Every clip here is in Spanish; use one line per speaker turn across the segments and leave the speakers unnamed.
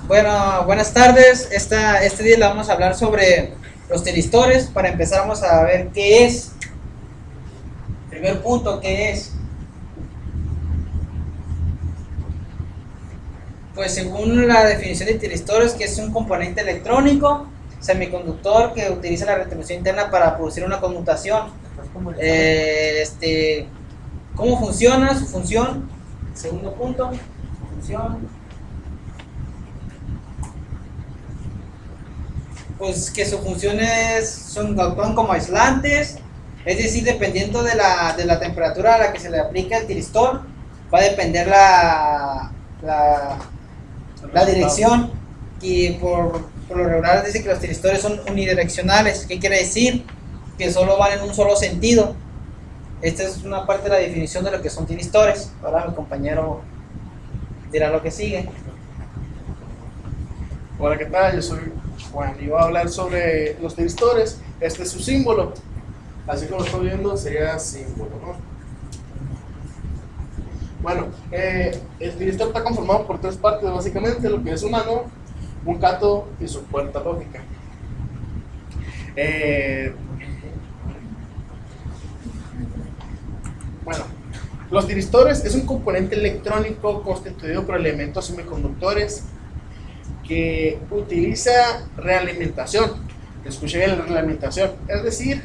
Bueno, buenas tardes. Este día le vamos a hablar sobre los tiristores. Para empezar vamos a ver qué es. Primer punto, ¿qué es? Pues según la definición de tiristores, que es un componente electrónico semiconductor que utiliza la retención interna para producir una conmutación. ¿Cómo funciona? Su función. Segundo punto, función. Pues que sus funciones actúan como aislantes, es decir, dependiendo de la temperatura a la que se le aplica el tiristor, va a depender la dirección. Y por lo regular dice que los tiristores son unidireccionales. ¿Qué quiere decir? Que solo van en un solo sentido. Esta es una parte de la definición de lo que son tiristores. Ahora mi compañero dirá lo que sigue.
Hola, ¿qué tal? Yo soy Juan y voy a hablar sobre los tiristores. Este es su símbolo. Así como lo estoy viendo, sería símbolo, ¿no? Bueno, el tiristor está conformado por tres partes, básicamente: lo que es un ano, un cátodo y su puerta lógica. Bueno, los tiristores es un componente electrónico constituido por elementos semiconductores que utiliza realimentación. Escuché bien, la realimentación, es decir,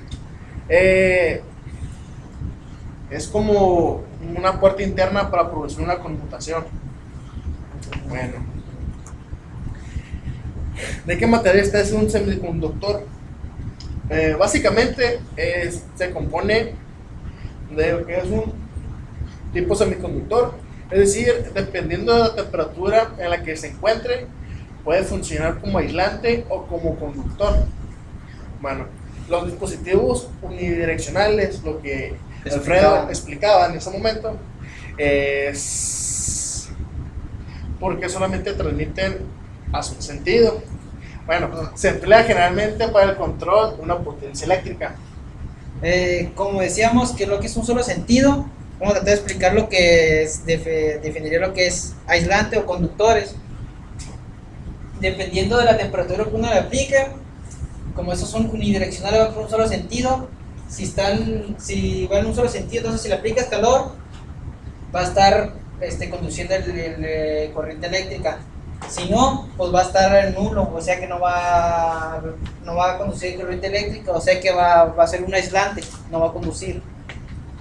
es como una puerta interna para producir una conmutación. Bueno, ¿de qué material está? Es un semiconductor. Básicamente se compone de lo que es un tipo semiconductor, es decir, dependiendo de la temperatura en la que se encuentre, puede funcionar como aislante o como conductor. Bueno, los dispositivos unidireccionales, lo que Alfredo explicaba en ese momento, es porque solamente transmiten a su sentido. Bueno, se emplea generalmente para el control de una potencia eléctrica.
Como decíamos, que lo que es un solo sentido, vamos a tratar de explicar lo que es, definiría lo que es aislante o conductores. Dependiendo de la temperatura que uno le aplique, como esos son unidireccionales, van por un solo sentido. Si van en un solo sentido, entonces si le aplicas calor, va a estar conduciendo el corriente eléctrica. Si no, pues va a estar nulo, o sea que no va a conducir corriente eléctrica, o sea que va a ser un aislante, no va a conducir.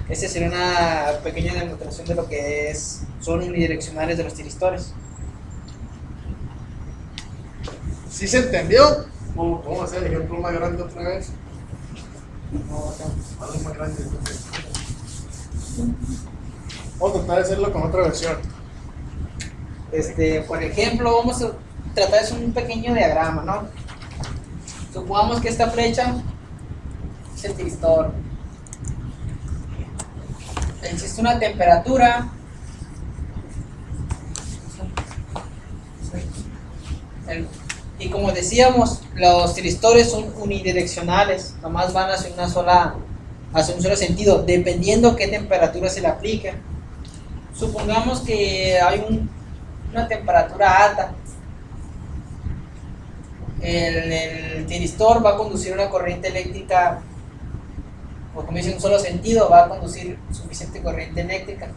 Esa sería una pequeña demostración de lo que son unidireccionales de los tiristores.
¿Sí se entendió? ¿Cómo hacer el ejemplo más grande otra vez? Algo más grande. Vamos a tratar de hacerlo con otra versión.
Por ejemplo, vamos a tratar de hacer un pequeño diagrama, ¿no? Supongamos que esta flecha es el tiristor. Existe una temperatura. Y como decíamos, los tiristores son unidireccionales, nomás van hacia un solo sentido, dependiendo qué temperatura se le aplique. Supongamos que hay una temperatura alta. El tiristor va a conducir una corriente eléctrica, o como dice, en un solo sentido, va a conducir suficiente corriente eléctrica.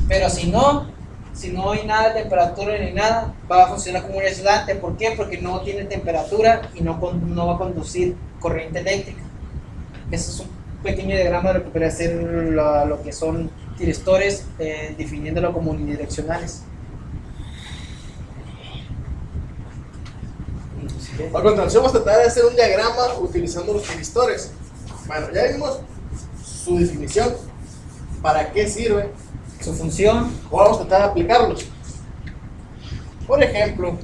Pero si no hay nada de temperatura ni nada, va a funcionar como un aislante. ¿Por qué? Porque no tiene temperatura y no va a conducir corriente eléctrica. Ese es un pequeño diagrama de lo que puede hacer lo que son tiristores, definiéndolo como unidireccionales.
A continuación vamos a tratar de hacer un diagrama utilizando los tiristores. Bueno, ya vimos su definición, para qué sirve,
Su función.
ahora vamos a tratar de aplicarlos. Por ejemplo,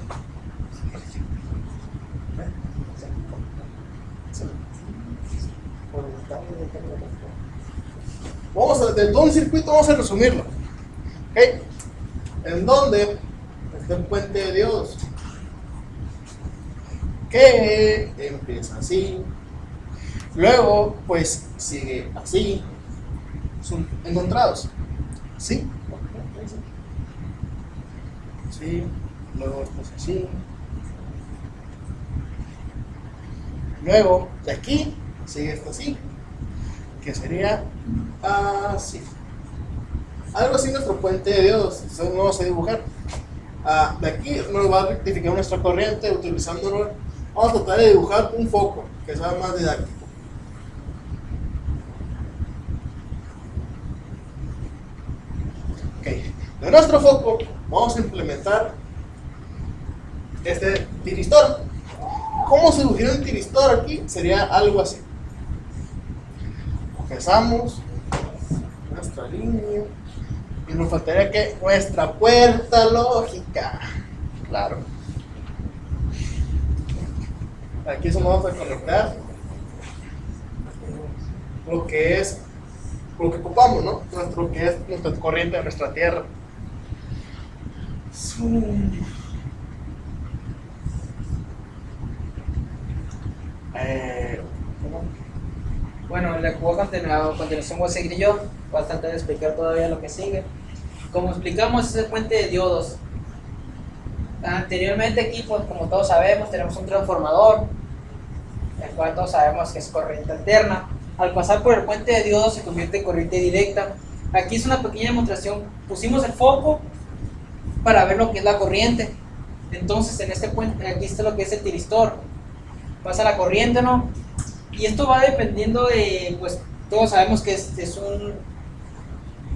de todo un circuito vamos a resumirlo. ¿Okay? En donde está el puente de diodos, que empieza así, luego pues sigue así, son encontrados, ¿sí? Sí, luego esto es así. Luego, de aquí, sigue esto así, que sería así. Algo así nuestro puente de diodos, eso no vamos a dibujar. De aquí nos va a rectificar nuestra corriente utilizándolo. Vamos a tratar de dibujar un foco, que sea más didáctico. Ok, de nuestro foco vamos a implementar este tiristor. ¿Cómo se dibujaría un tiristor aquí? Sería algo así. Empezamos nuestra línea y nos faltaría que nuestra puerta lógica. Claro. Aquí eso vamos a conectar lo que ocupamos, ¿no? Lo que es nuestra corriente de nuestra tierra.
Bueno, a continuación voy a seguir yo, voy a tratar de explicar todavía lo que sigue. Como explicamos, es el puente de diodos. Anteriormente aquí, pues como todos sabemos, tenemos un transformador, el cual todos sabemos que es corriente alterna. Al pasar por el puente de diodos se convierte en corriente directa. Aquí es una pequeña demostración, pusimos el foco para ver lo que es la corriente. Entonces en este puente, aquí está lo que es el tiristor, pasa la corriente, ¿no? Y esto va dependiendo de, pues todos sabemos que es un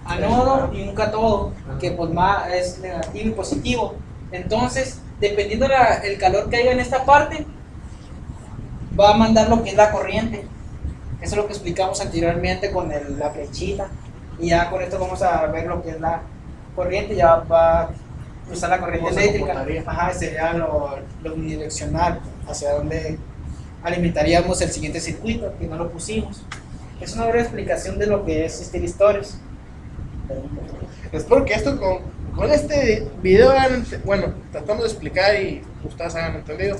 anodo y un cátodo, que pues es negativo y positivo. Entonces, dependiendo el calor que haya en esta parte, va a mandar lo que es la corriente. Eso es lo que explicamos anteriormente con la flechita. Y ya con esto vamos a ver lo que es la corriente, ya va a usar la corriente eléctrica. Ajá, sería lo unidireccional, hacia donde alimentaríamos el siguiente circuito, que no lo pusimos. Es una breve explicación de lo que es tiristores.
Espero que esto con este video tratamos de explicar y ustedes hayan entendido.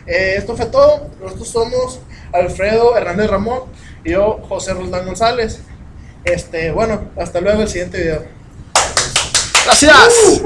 Esto fue todo. Nosotros somos Alfredo Hernández Ramón y yo, José Roldán González. Hasta luego en el siguiente video.
Gracias.